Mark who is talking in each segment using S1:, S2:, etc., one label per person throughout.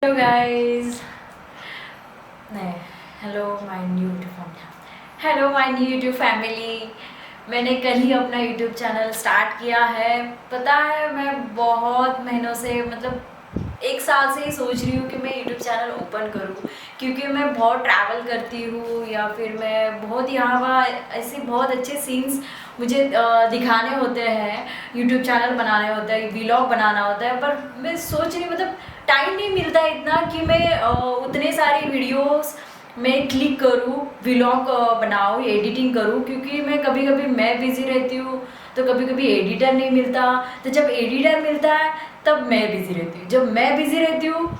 S1: Hello guys. नहीं, hello my new YouTube hello my new YouTube family. मैंने कल ही अपना यूट्यूब चैनल स्टार्ट किया है। पता है, मैं बहुत महीनों से मतलब 1 साल से ही सोच रही हूँ कि मैं यूट्यूब चैनल ओपन करूँ, क्योंकि मैं बहुत ट्रैवल करती हूँ या फिर मैं बहुत यहाँ वहाँ ऐसे बहुत अच्छे सीन्स मुझे दिखाने होते हैं, यूट्यूब चैनल बनाने होता है, व्लॉग बनाना होता है। पर मैं सोच रही मतलब टाइम नहीं मिलता इतना कि मैं उतने सारी वीडियोस मैं क्लिक करूँ, व्लॉग बनाऊँ, एडिटिंग करूँ, क्योंकि मैं कभी कभी मैं बिज़ी रहती हूँ तो कभी कभी एडिटर नहीं मिलता। तो जब एडिटर मिलता है तब मैं बिज़ी रहती हूँ, जब मैं बिज़ी रहती हूँ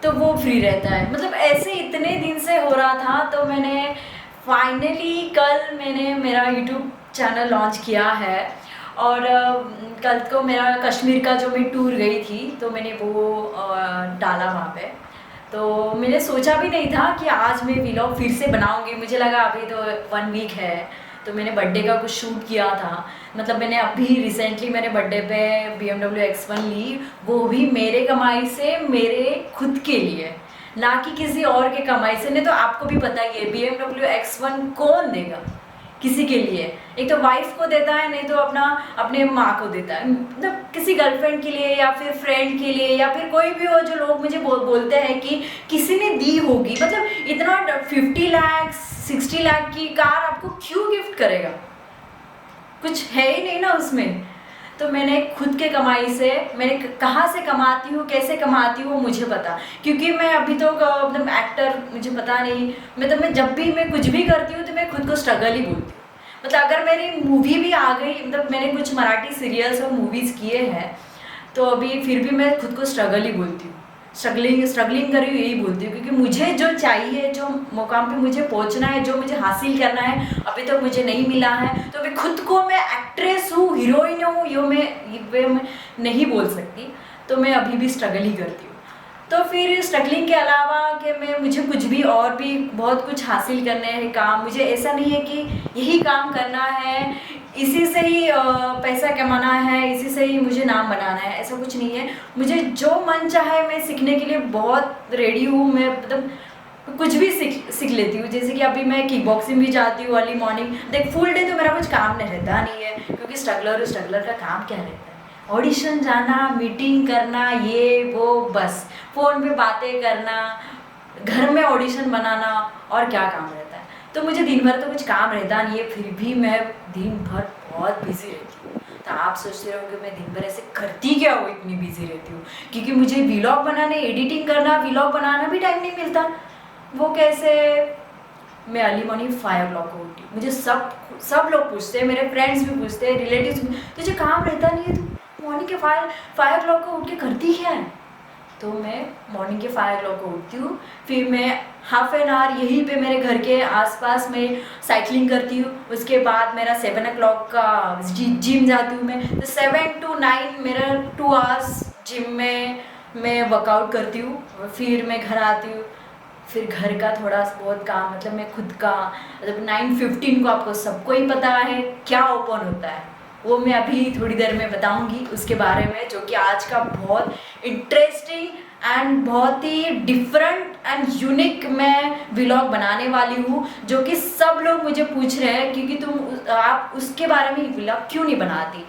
S1: तो वो फ्री रहता है। मतलब ऐसे इतने दिन से हो रहा था, तो मैंने फाइनली कल मैंने मेरा यूट्यूब चैनल लॉन्च किया है। और कल को मेरा कश्मीर का जो मैं टूर गई थी तो मैंने वो डाला वहाँ पे। तो मैंने सोचा भी नहीं था कि आज मैं व्लॉग फिर से बनाऊंगी। मुझे लगा अभी तो 1 वीक है, तो मैंने बर्थडे का कुछ शूट किया था। मतलब मैंने अभी रिसेंटली मेरे बर्थडे पे BMW X1 ली, वो भी मेरे कमाई से, मेरे खुद के लिए, ना कि किसी और के कमाई से। नहीं तो आपको भी पता ही है BMW X1 कौन देगा किसी के लिए। एक तो वाइफ को देता है, नहीं तो अपने माँ को देता है। मतलब किसी गर्लफ्रेंड के लिए या फिर फ्रेंड के लिए या फिर कोई भी हो, जो लोग मुझे बोलते हैं कि किसी ने दी होगी। मतलब इतना 50 लाख 60 लाख की कार आपको क्यों गिफ्ट करेगा, कुछ है ही नहीं ना उसमें। तो मैंने खुद के कमाई से, मैंने कहाँ से कमाती हूँ, कैसे कमाती हूँ, वो मुझे पता। क्योंकि मैं अभी तो मतलब एक्टर, मुझे पता नहीं। मैं जब भी मैं कुछ भी करती हूँ तो मैं खुद को स्ट्रगल ही बोलती हूँ। मतलब अगर मेरी मूवी भी आ गई, मतलब मैंने कुछ मराठी सीरियल्स और मूवीज़ किए हैं, तो अभी फिर भी मैं खुद को स्ट्रगल ही बोलती हूँ। स्ट्रगलिंग स्ट्रगलिंग करी यही बोलती हूँ, क्योंकि मुझे जो चाहिए, जो मुकाम पे मुझे पहुँचना है, जो मुझे हासिल करना है, अभी तक मुझे नहीं मिला है। तो अभी खुद को मैं एक्ट्रेस हूँ, हीरोइन हूँ, मैं नहीं बोल सकती। तो मैं अभी भी स्ट्रगल ही करती हूँ। तो फिर स्ट्रगलिंग के अलावा कि मैं मुझे कुछ भी और भी बहुत कुछ हासिल करने हैं काम। मुझे ऐसा नहीं है कि यही काम करना है, इसी से ही पैसा कमाना है, इसी से ही मुझे नाम बनाना है, ऐसा कुछ नहीं है। मुझे जो मन चाहे मैं सीखने के लिए बहुत रेडी हूँ। मैं मतलब कुछ भी सीख लेती हूँ। जैसे कि अभी मैं किक बॉक्सिंग भी जाती हूँ अर्ली मॉर्निंग। देख फुल डे तो मेरा कुछ काम नहीं रहता नहीं है, क्योंकि स्ट्रगलर का काम क्या रहता है, ऑडिशन जाना, मीटिंग करना, ये वो, बस फ़ोन पे बातें करना, घर में ऑडिशन बनाना, और क्या काम रहता है। तो मुझे दिन भर तो कुछ काम रहता नहीं है, फिर भी मैं दिन भर बहुत बिजी रहती हूँ। तो आप सोचते रहो कि मैं दिन भर ऐसे करती क्या हूँ, इतनी बिजी रहती हूँ, क्योंकि मुझे व्लॉग बनाने, एडिटिंग करना, व्लॉग बनाना भी टाइम नहीं मिलता। वो कैसे, मैं अर्ली मॉर्निंग 5 o'clock को उठती हूँ। मुझे सब लोग पूछते हैं, मेरे फ्रेंड्स भी पूछते हैं, रिलेटिव्स भी, तुझे काम रहता नहीं है, तू मॉर्निंग के 5 o'clock को उठ के करती क्या है। तो मैं मॉर्निंग के 5 o'clock को उठती हूँ। फिर मैं हाफ एन आवर यहीं पे मेरे घर के आसपास में साइकिलिंग करती हूँ। उसके बाद मेरा 7 o'clock का जिम जाती हूँ मैं। तो 7 to 9 मेरा 2 hours जिम में मैं वर्कआउट करती हूँ। फिर मैं घर आती हूँ, फिर घर का थोड़ा बहुत काम, मतलब मैं खुद का, मतलब 9:15 को आपको सबको ही पता है क्या ओपन होता है, वो मैं अभी थोड़ी देर में बताऊंगी उसके बारे में, जो कि आज का बहुत इंटरेस्टिंग एंड बहुत ही डिफरेंट एंड यूनिक मैं व्लॉग बनाने वाली हूँ, जो कि सब लोग मुझे पूछ रहे हैं क्योंकि आप उसके बारे में व्लॉग क्यों नहीं बनाती।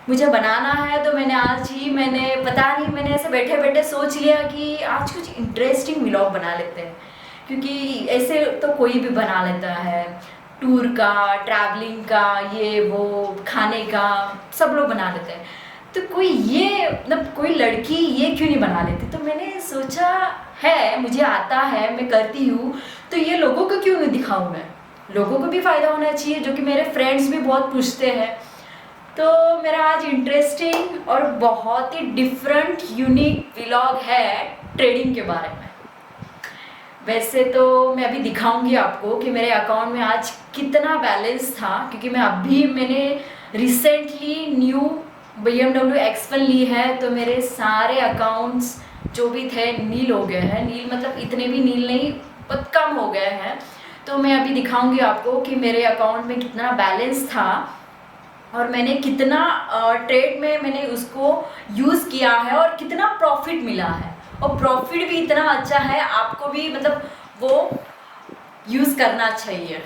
S1: मुझे बनाना है, तो मैंने पता नहीं, मैंने ऐसे बैठे बैठे सोच लिया कि आज कुछ इंटरेस्टिंग व्लॉग बना लेते हैं, क्योंकि ऐसे तो कोई भी बना लेता है, टूर का, ट्रैवलिंग का, ये वो, खाने का, सब लोग बना लेते हैं। तो कोई ये मतलब कोई लड़की ये क्यों नहीं बना लेती। तो मैंने सोचा है, मुझे आता है, मैं करती हूँ, तो ये लोगों को क्यों नहीं दिखाऊँ मैं, लोगों को भी फ़ायदा होना चाहिए, जो कि मेरे फ्रेंड्स भी बहुत पूछते हैं। तो मेरा आज इंटरेस्टिंग और बहुत ही डिफरेंट यूनिक व्लॉग है ट्रेडिंग के बारे में। वैसे तो मैं अभी दिखाऊंगी आपको कि मेरे अकाउंट में आज कितना बैलेंस था, क्योंकि मैंने रिसेंटली न्यू BMW X1 ली है। तो मेरे सारे अकाउंट्स जो भी थे नील हो गए हैं। नील मतलब इतने भी नील नहीं, बहुत कम हो गए हैं। तो मैं अभी दिखाऊंगी आपको कि मेरे अकाउंट में कितना बैलेंस था और मैंने कितना ट्रेड में मैंने उसको यूज़ किया है और कितना प्रॉफिट मिला है, और प्रॉफिट भी इतना अच्छा है, आपको भी मतलब वो यूज़ करना चाहिए।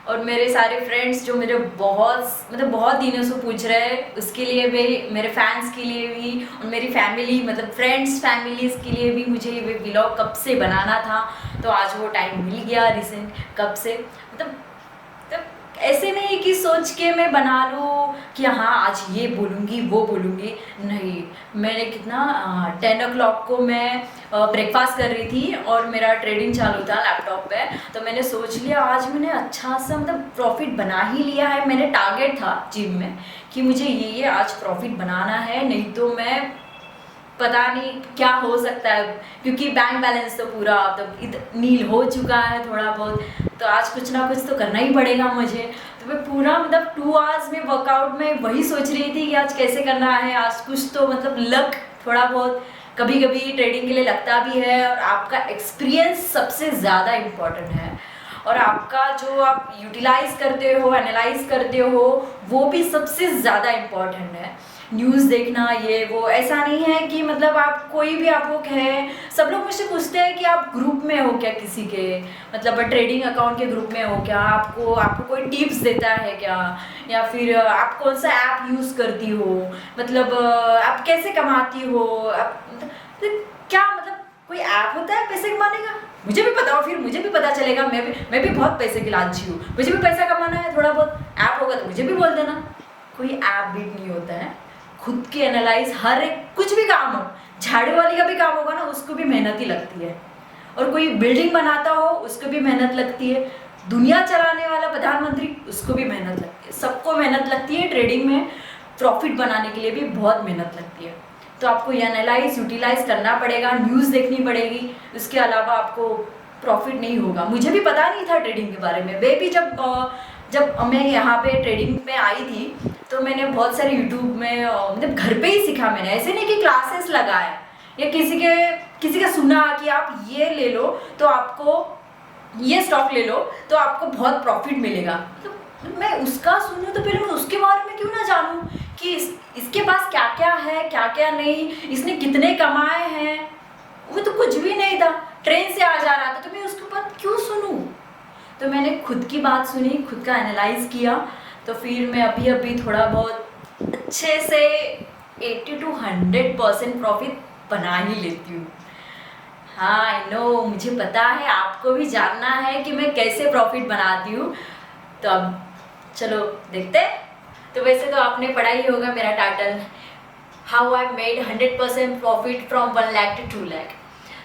S1: और मेरे सारे फ्रेंड्स जो मेरे बहुत दिनों से पूछ रहे हैं, उसके लिए भी, मेरे फैंस के लिए भी, और मेरी फैमिली मतलब फ्रेंड्स फैमिलीज़ के लिए भी मुझे ये व्लॉग कब से बनाना था, तो आज वो टाइम मिल गया रिसेंट कब से। मतलब ऐसे नहीं कि सोच के मैं बना लूँ कि हाँ आज ये बोलूँगी वो बोलूँगी, नहीं। मैंने कितना 10 o'clock को मैं ब्रेकफास्ट कर रही थी और मेरा ट्रेडिंग चालू था लैपटॉप पे, तो मैंने सोच लिया आज मैंने अच्छा सा मतलब प्रॉफिट बना ही लिया है। मैंने टारगेट था जिम में कि मुझे ये आज प्रॉफिट बनाना है, नहीं तो मैं पता नहीं क्या हो सकता है, क्योंकि बैंक बैलेंस तो पूरा तो नील हो चुका है थोड़ा बहुत, तो आज कुछ ना कुछ तो करना ही पड़ेगा मुझे। तो मैं पूरा मतलब 2 आवर्स में वर्कआउट में वही सोच रही थी कि आज कैसे करना है, आज कुछ तो मतलब लक थोड़ा बहुत कभी कभी ट्रेडिंग के लिए लगता भी है, और आपका एक्सपीरियंस सबसे ज़्यादा इम्पोर्टेंट है, और आपका जो आप यूटिलाइज करते हो, एनालाइज करते हो, वो भी सबसे ज़्यादा इम्पोर्टेंट है। न्यूज़ देखना ये वो ऐसा नहीं है कि मतलब आप कोई भी आपको कहे, सब लोग मुझसे पूछते हैं कि आप ग्रुप में हो क्या किसी के, मतलब ट्रेडिंग अकाउंट के ग्रुप में हो क्या, आपको कोई टिप्स देता है क्या, या फिर आप कौन सा ऐप यूज़ करती हो, मतलब आप कैसे कमाती हो, आप मतलब क्या, मतलब कोई ऐप होता है पैसे कमाने का, मुझे भी बताओ, फिर मुझे भी पता चलेगा। मैं भी बहुत पैसे की लालची हूँ, मुझे भी पैसा कमाना है थोड़ा बहुत, ऐप होगा तो मुझे भी बोल देना। कोई ऐप भी नहीं होता है, खुद की एनालाइज हर एक कुछ भी काम हो, झाड़ू वाली का भी काम होगा ना, उसको भी मेहनत ही लगती है, और कोई बिल्डिंग बनाता हो उसको भी मेहनत लगती है, दुनिया चलाने वाला प्रधानमंत्री उसको भी मेहनत लगती है, सबको मेहनत लगती है। ट्रेडिंग में प्रॉफिट बनाने के लिए भी बहुत मेहनत लगती है, तो आपको ये एनालाइज यूटिलाइज करना पड़ेगा, न्यूज़ देखनी पड़ेगी, उसके अलावा आपको प्रॉफिट नहीं होगा। मुझे भी पता नहीं था ट्रेडिंग के बारे में, वे भी जब मैं यहाँ पे ट्रेडिंग में आई थी, तो मैंने बहुत सारे यूट्यूब में मतलब घर पे ही सीखा मैंने, ऐसे नहीं कि क्लासेस लगाए या किसी का सुना कि आप ये ले लो तो आपको, ये स्टॉक ले लो तो आपको बहुत प्रॉफिट मिलेगा। तो मैं उसका सुनूं तो पहले मैं उसके बारे में क्यों ना जानूं कि इसके पास क्या क्या है क्या क्या नहीं, इसने कितने कमाए हैं। वो तो कुछ भी नहीं था, ट्रेन से आ जा रहा था, तो मैं उसके बाद क्यों सुनूं। तो मैंने खुद की बात सुनी, खुद का एनालाइज किया, तो फिर मैं अभी थोड़ा बहुत अच्छे से 80 to 100% प्रॉफिट बना ही लेती हूँ। हाँ आई नो, मुझे पता है आपको भी जानना है कि मैं कैसे प्रॉफिट बनाती हूँ, तो अब चलो देखते हैं। तो वैसे तो आपने पढ़ा ही होगा मेरा title, how I made 100% profit from 1 lakh to 2 lakh.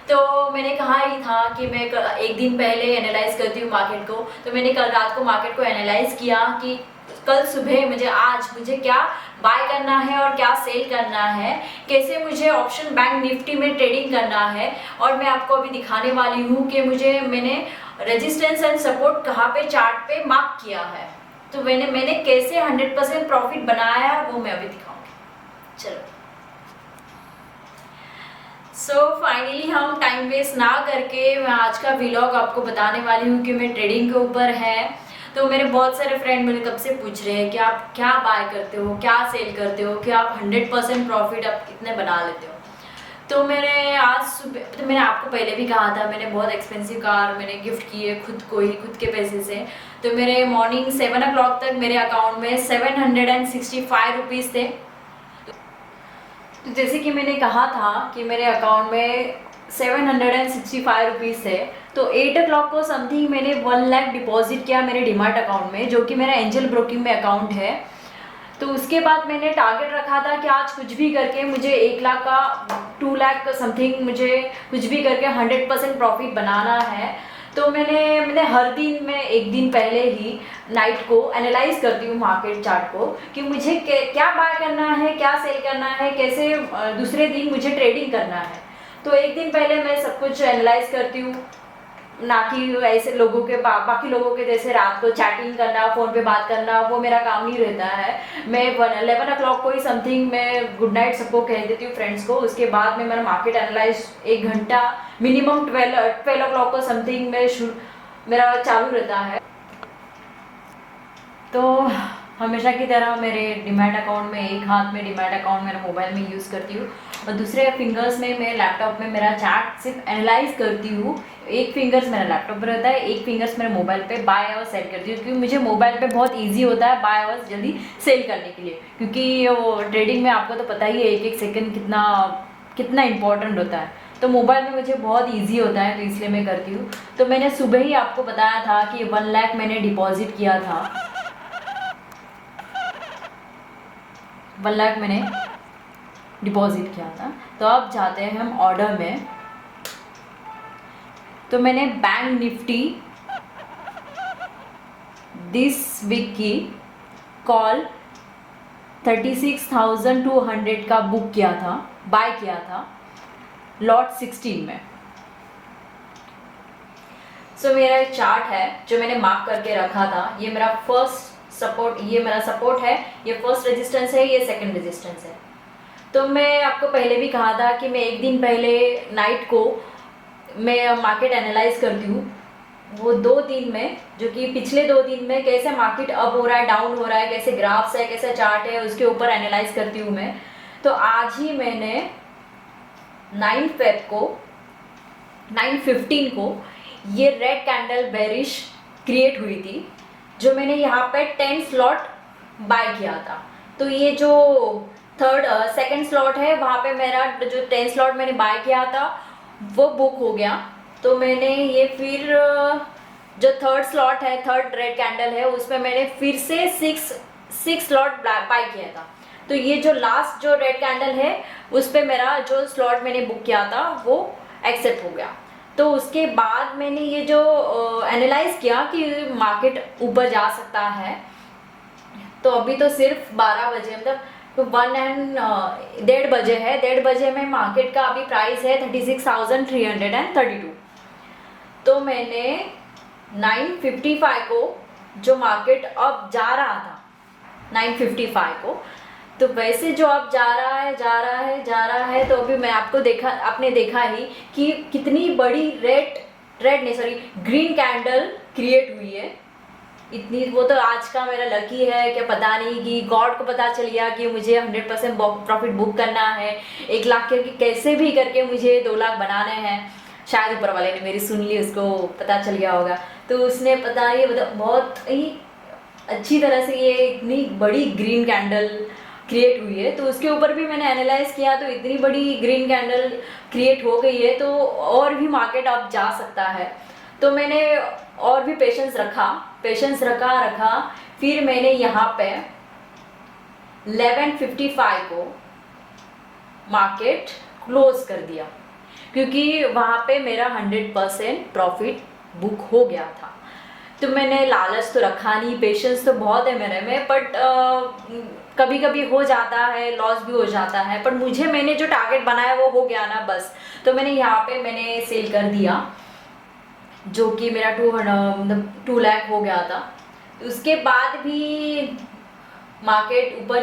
S1: तो मैंने कहा ही था कि मैं एक दिन पहले एनालाइज करती हूँ मार्केट को, तो मैंने कल रात को मार्केट को एनालाइज किया कि कल सुबह आज मुझे क्या बाय करना है और क्या सेल करना है, कैसे मुझे ऑप्शन बैंक निफ्टी में ट्रेडिंग करना है, और मैं आपको अभी दिखाने वाली हूँ कि मैंने रेजिस्टेंस एंड सपोर्ट कहाँ पे चार्ट पे मार्क किया है, तो मैंने कैसे 100% प्रॉफिट बनाया वो मैं अभी दिखाऊंगी। चलो फाइनली हम टाइम वेस्ट ना करके मैं आज का व्लॉग आपको बताने वाली हूँ कि मैं ट्रेडिंग के ऊपर है। तो मेरे बहुत सारे फ्रेंड मेरे कब से पूछ रहे हैं कि आप क्या बाय करते हो, क्या सेल करते हो, कि आप 100% प्रॉफिट आप कितने बना लेते हो। तो मैंने आज सुबह, तो मैंने आपको पहले भी कहा था, मैंने बहुत एक्सपेंसिव कार मैंने गिफ्ट की है खुद को ही, खुद के पैसे से। तो मेरे मॉर्निंग 7 o'clock तक मेरे अकाउंट में 765 रुपीज़ थे। तो जैसे कि मैंने कहा था कि मेरे अकाउंट में 765 रुपीज़ है, तो 8 o'clock को समथिंग मैंने 1 लाख डिपॉजिट किया मेरे डीमार्ट अकाउंट में, जो कि मेरा एंजल ब्रोकिंग में अकाउंट है। तो उसके बाद मैंने टारगेट रखा था कि आज कुछ भी करके मुझे 1 लाख का 2 लाख का समथिंग मुझे कुछ भी करके 100% प्रॉफिट बनाना है। तो मैंने हर दिन में एक दिन पहले ही नाइट को एनालाइज करती हूँ मार्केट चार्ट को कि मुझे क्या बाय करना है, क्या सेल करना है, कैसे दूसरे दिन मुझे ट्रेडिंग करना है। तो एक दिन पहले मैं सब कुछ एनालाइज करती हूँ, ना कि ऐसे लोगों के बाकी लोगों के जैसे रात को चैटिंग करना, फ़ोन पे बात करना, वो मेरा काम नहीं रहता है। मैं 11 o'clock को ही समथिंग मैं गुड नाइट सबको कह देती हूँ फ्रेंड्स को। उसके बाद में मेरा मार्केट एनालाइज 1 घंटा मिनिमम 12 o'clock को समथिंग में मेरा चालू रहता है। तो हमेशा की तरह मेरे डीमैट अकाउंट में, एक हाथ में डीमैट अकाउंट मेरा मोबाइल में यूज़ करती हूँ और दूसरे फिंगर्स में मैं लैपटॉप में मेरा चार्ट सिर्फ एनालाइज करती हूँ। एक फिंगर्स मेरा लैपटॉप पर रहता है, एक फिंगर्स मेरे मोबाइल पे बाय आवर्स सेल करती हूँ, क्योंकि मुझे मोबाइल पे बहुत ईजी होता है बाय आवर्स जल्दी सेल करने के लिए, क्योंकि वो ट्रेडिंग में आपको तो पता ही है एक एक सेकेंड कितना कितना इंपॉर्टेंट होता है। तो मोबाइल में मुझे बहुत इजी होता है, तो इसलिए मैं करती हूँ। तो मैंने सुबह ही आपको बताया था कि 1 लाख मैंने डिपॉजिट किया था, 1 लाख मैंने डिपॉजिट किया था। तो अब जाते हैं हम ऑर्डर में। तो मैंने बैंक निफ्टी दिस वीक की कॉल 36,200 का बुक किया था, बाय किया था लॉट 16 में। सो मेरा एक चार्ट है जो मैंने मार्क करके रखा था। ये मेरा फर्स्ट सपोर्ट, ये मेरा सपोर्ट है, ये फर्स्ट रेजिस्टेंस है, ये सेकंड रेजिस्टेंस है। तो मैं आपको पहले भी कहा था कि मैं एक दिन पहले नाइट को मैं मार्केट एनालाइज करती हूँ। वो 2 दिन में, जो कि पिछले 2 दिन में कैसे मार्केट अप हो रहा है, डाउन हो रहा है, कैसे ग्राफ्स है, कैसे चार्ट है, उसके ऊपर एनालाइज करती हूँ मैं। तो आज ही मैंने 9/15 को ये रेड कैंडल बेरिश क्रिएट हुई थी, जो मैंने यहाँ पे 10 स्लॉट बाय किया था। तो ये जो सेकंड स्लॉट है, वहाँ पे मेरा जो 10 स्लॉट मैंने बाय किया था वो बुक हो गया। तो मैंने ये फिर जो थर्ड स्लॉट है, थर्ड रेड कैंडल है, उसमें मैंने फिर से 6 स्लॉट बाय किया था। तो ये जो लास्ट जो रेड कैंडल है उस पे मेरा जो स्लॉट मैंने बुक किया था वो एक्सेप्ट हो गया। तो उसके बाद मैंने ये जो एनालाइज किया कि मार्केट ऊपर जा सकता है। तो अभी तो सिर्फ 12 बजे, मतलब तो 1:30 बजे है। 1:30 बजे में मार्केट का अभी प्राइस है 36,332। तो मैंने 9:55 को जो मार्केट अब जा रहा था 9:55 को, तो वैसे जो अब जा रहा है, तो अभी मैं आपने देखा ही कि कितनी बड़ी ग्रीन कैंडल क्रिएट हुई है। इतनी, वो तो आज का मेरा लकी है कि पता नहीं कि गॉड को पता चल गया कि मुझे 100% प्रॉफिट बुक करना है। 1 लाख के कैसे भी करके मुझे 2 लाख बनाने हैं। शायद ऊपर वाले ने मेरी सुन ली, उसको पता चल गया होगा, तो उसने पता नहीं, मतलब बहुत ही अच्छी तरह से ये इतनी बड़ी ग्रीन कैंडल क्रिएट हुई है। तो उसके ऊपर भी मैंने एनालाइज किया, तो इतनी बड़ी ग्रीन कैंडल क्रिएट हो गई है, तो और भी मार्केट अब जा सकता है। तो मैंने और भी पेशेंस रखा। फिर मैंने यहाँ पे 11:55 को मार्केट क्लोज कर दिया, क्योंकि वहाँ पे मेरा 100% प्रॉफिट बुक हो गया था। तो मैंने लालच तो रखा नहीं, पेशेंस तो बहुत है मेरे में, बट कभी कभी हो जाता है, लॉस भी हो जाता है, पर मैंने जो टारगेट बनाया वो हो गया ना, बस। तो मैंने यहाँ पे मैंने सेल कर दिया, जो कि मेरा 2 लाख हो गया था। उसके बाद भी मार्केट ऊपर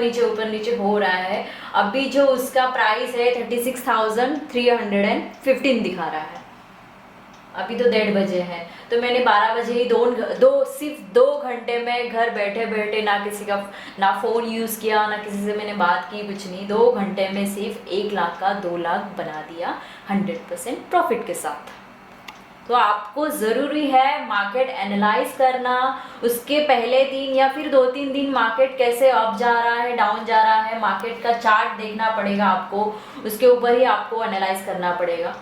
S1: नीचे हो रहा है। अभी जो उसका प्राइस है 36,315 दिखा रहा है। अभी तो 1:30 बजे है, तो मैंने 12 बजे ही सिर्फ 2 घंटे में घर बैठे बैठे ना फ़ोन यूज़ किया, ना किसी से मैंने बात की, कुछ नहीं। 2 घंटे में सिर्फ 1 लाख का 2 लाख बना दिया 100% प्रॉफिट के साथ। तो आपको ज़रूरी है मार्केट एनालाइज करना, उसके पहले दिन या फिर 2-3 दिन मार्केट कैसे अप जा रहा है, डाउन जा रहा है, मार्केट का चार्ट देखना पड़ेगा आपको, उसके ऊपर ही आपको एनालाइज करना पड़ेगा।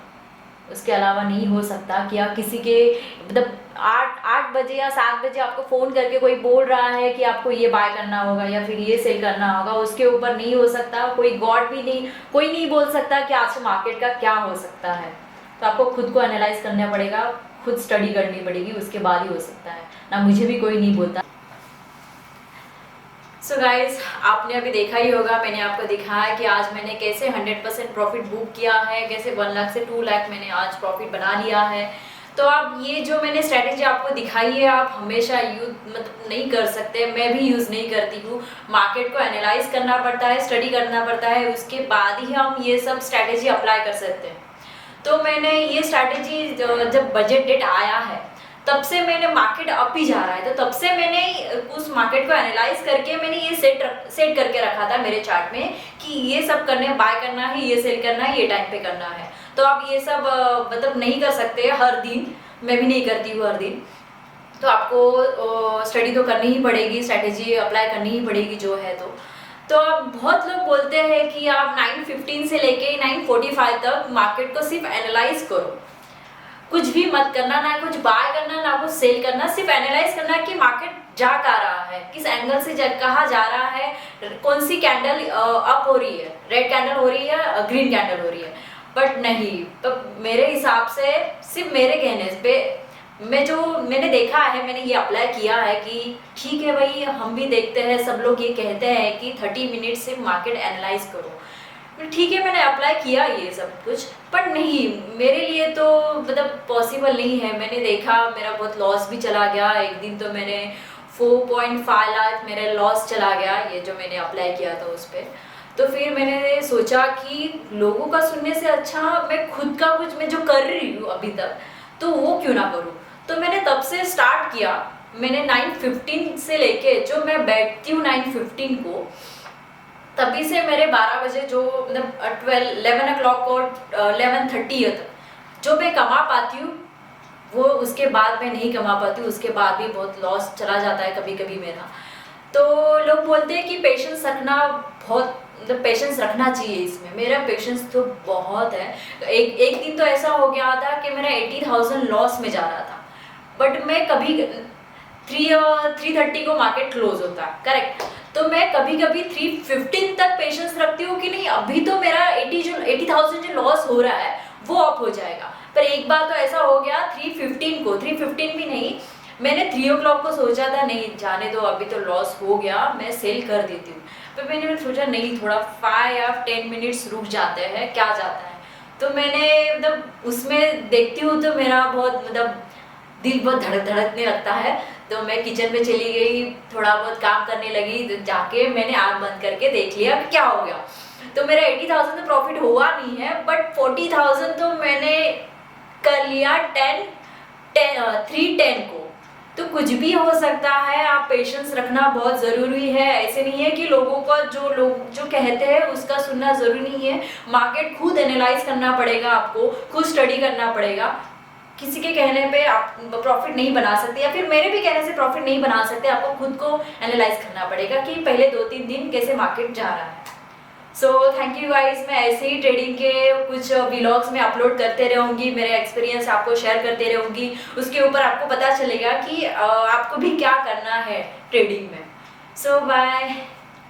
S1: उसके अलावा नहीं हो सकता कि आप किसी के, मतलब 8 बजे या 7 बजे आपको फ़ोन करके कोई बोल रहा है कि आपको ये बाय करना होगा या फिर ये सेल करना होगा, उसके ऊपर नहीं हो सकता। कोई नहीं बोल सकता कि आज मार्केट का क्या हो सकता है। तो आपको खुद को एनालाइज करना पड़ेगा, खुद स्टडी करनी पड़ेगी, उसके बाद ही हो सकता है ना। मुझे भी कोई नहीं बोलता। सो गाइज, आपने अभी देखा ही होगा, मैंने आपको दिखाया कि आज मैंने कैसे 100% प्रॉफिट बुक किया है, कैसे 1 लाख से 2 लाख मैंने आज प्रॉफिट बना लिया है। तो आप ये जो मैंने स्ट्रैटेजी आपको दिखाई है, आप हमेशा यूज़ मतलब नहीं कर सकते, मैं भी यूज़ नहीं करती हूँ। मार्केट को एनालाइज करना पड़ता है, स्टडी करना पड़ता है, उसके बाद ही हम ये सब स्ट्रैटेजी अप्लाई कर सकते हैं। तो मैंने ये स्ट्रैटेजी जब बजट डेट आया है तब से मैंने मार्केट अप ही जा रहा है, तो तब से मैंने उस मार्केट को एनालाइज करके मैंने ये सेट करके रखा था मेरे चार्ट में कि ये सब करने, बाय करना है, ये सेल करना है, ये टाइम पे करना है। तो आप ये सब मतलब नहीं कर सकते हर दिन, मैं भी नहीं करती हूँ हर दिन। तो आपको स्टडी तो करनी ही पड़ेगी, स्ट्रेटेजी अप्लाई करनी ही पड़ेगी जो है। तो अब बहुत लोग बोलते हैं कि आप 9:15 से लेके 9:45 तक मार्केट को सिर्फ एनालाइज करो, कुछ भी मत करना, ना कुछ बाय करना ना कुछ सेल करना, सिर्फ एनालाइज करना कि मार्केट जा कहाँ रहा है, किस एंगल से कहाँ जा रहा है, कौन सी कैंडल अप हो रही है, रेड कैंडल हो रही है, ग्रीन कैंडल हो रही है। बट नहीं, तो मेरे हिसाब से सिर्फ मेरे कहने पे मैंने देखा है, मैंने ये अप्लाई किया है कि ठीक है भाई, हम भी देखते हैं, सब लोग ये कहते हैं कि 30 मिनट से मार्केट एनालाइज करो। ठीक है, मैंने अप्लाई किया ये सब कुछ, पर नहीं, मेरे लिए तो मतलब पॉसिबल नहीं है। मैंने देखा मेरा बहुत लॉस भी चला गया। एक दिन तो मैंने 4.5 लाख मेरा लॉस चला गया, ये जो मैंने अप्लाई किया था उस पर। तो फिर मैंने सोचा कि लोगों का सुनने से अच्छा मैं खुद का कुछ, मैं जो कर रही हूँ अभी तक, तो वो क्यों ना करूँ। तो मैंने तब से स्टार्ट किया। मैंने 9:15 से लेके जो मैं बैठती हूँ 9:15 को, तभी से मेरे 12 बजे जो मतलब 11 o'clock और 11:30 तक जो मैं कमा पाती हूँ, वो उसके बाद मैं नहीं कमा पाती हूँ। उसके बाद भी बहुत लॉस चला जाता है कभी कभी मेरा। तो लोग बोलते हैं कि पेशेंस रखना, बहुत मतलब पेशेंस रखना चाहिए इसमें। मेरा पेशेंस तो बहुत है। एक दिन तो ऐसा हो गया था कि मेरा 80,000 लॉस में जा रहा था, बट मैं कभी 3:30 को मार्केट क्लोज होता है, करेक्ट। तो मैं कभी कभी 3:15 तक पेशेंस रखती हूँ कि नहीं, अभी तो मेरा 80,000 जो लॉस हो रहा है वो अप हो जाएगा। पर एक बार तो ऐसा हो गया 3:15 भी नहीं, मैंने 3 o'clock को सोचा था नहीं जाने दो, अभी तो लॉस हो गया, मैं सेल कर देती हूँ। पर मैंने सोचा नहीं, थोड़ा 5 या 10 मिनट्स रुक जाते हैं, क्या जाता है। तो मैंने मतलब उसमें देखती हूँ तो मेरा बहुत मतलब दिल बहुत धड़कने लगता है। तो मैं किचन में चली गई, थोड़ा बहुत काम करने लगी, तो जाके मैंने आँख बंद करके देख लिया कि क्या हो गया। तो मेरा 80,000 तो प्रॉफिट हुआ नहीं है, बट 40,000 तो मैंने कर लिया 3:10 को। तो कुछ भी हो सकता है, आप पेशेंस रखना बहुत ज़रूरी है। ऐसे नहीं है कि लोगों का लोग जो कहते हैं उसका सुनना ज़रूरी नहीं है। मार्केट खुद एनालाइज करना पड़ेगा, आपको खुद स्टडी करना पड़ेगा। किसी के कहने पे आप प्रॉफिट नहीं बना सकते, या फिर मेरे भी कहने से प्रॉफिट नहीं बना सकते। आपको खुद को एनालाइज करना पड़ेगा कि पहले 2-3 दिन कैसे मार्केट जा रहा है। So thank you guys. मैं ऐसे ही ट्रेडिंग के कुछ व्लॉग्स में अपलोड करते रहूँगी, मेरे एक्सपीरियंस आपको शेयर करते रहूँगी। उसके ऊपर आपको पता चलेगा कि आपको भी क्या करना है ट्रेडिंग में। So bye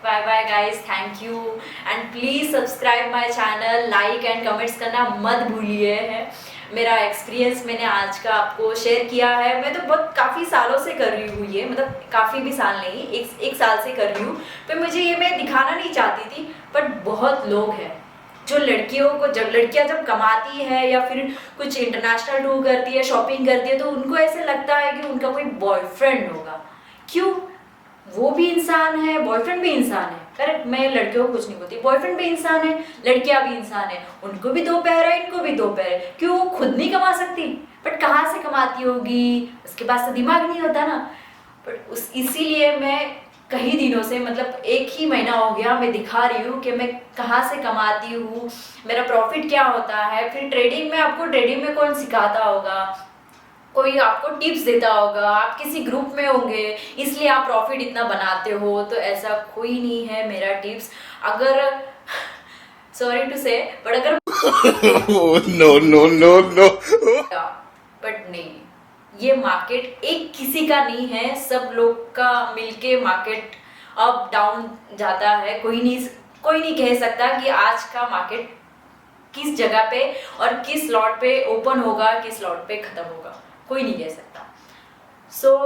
S1: bye guys, thank you and please subscribe my channel, like and comments करना मत भूलिए। है मेरा एक्सपीरियंस मैंने आज का आपको शेयर किया है। मैं तो बहुत काफ़ी सालों से कर रही हूँ ये, मतलब काफ़ी भी साल नहीं, एक साल से कर रही हूँ। पर मुझे ये मैं दिखाना नहीं चाहती थी, बट बहुत लोग हैं जो लड़कियों को, जब लड़कियां जब कमाती है या फिर कुछ इंटरनेशनल टूर करती है, शॉपिंग करती है, तो उनको ऐसे लगता है कि उनका कोई बॉयफ्रेंड होगा। क्यों? वो भी इंसान है, बॉयफ्रेंड भी इंसान है, करेक्ट। मैं लड़कियों को कुछ नहीं बोलती, बॉयफ्रेंड भी इंसान है, लड़कियां भी इंसान है, उनको भी 2 पैर है, इनको भी 2 पैर है। क्यों? वो खुद नहीं कमा सकती, बट कहाँ से कमाती होगी, उसके पास तो दिमाग नहीं होता ना। बट इसीलिए मैं कई दिनों से, मतलब 1 ही महीना हो गया, मैं दिखा रही हूँ कि मैं कहाँ से कमाती हूँ, मेरा प्रॉफिट क्या होता है। फिर ट्रेडिंग में आपको, ट्रेडिंग में कौन सिखाता होगा, कोई आपको टिप्स देता होगा, आप किसी ग्रुप में होंगे इसलिए आप प्रॉफिट इतना बनाते हो। तो ऐसा कोई नहीं है मेरा टिप्स। अगर सॉरी टू से, बट अगर नो बट नहीं, ये मार्केट एक किसी का नहीं है, सब लोग का मिलके मार्केट अप डाउन जाता है। कोई नहीं कह सकता कि आज का मार्केट किस जगह पे और किस लॉट पे ओपन होगा, किस लॉट पे खत्म होगा, कोई नहीं कह सकता। So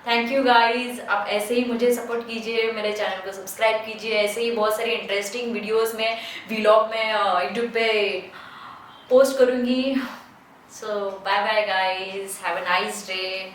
S1: thank you guys. आप ऐसे ही मुझे सपोर्ट कीजिए, मेरे चैनल को सब्सक्राइब कीजिए। ऐसे ही बहुत सारी इंटरेस्टिंग वीडियोस में, व्लॉग में यूट्यूब पे पोस्ट करूँगी। So bye bye guys, have a nice day.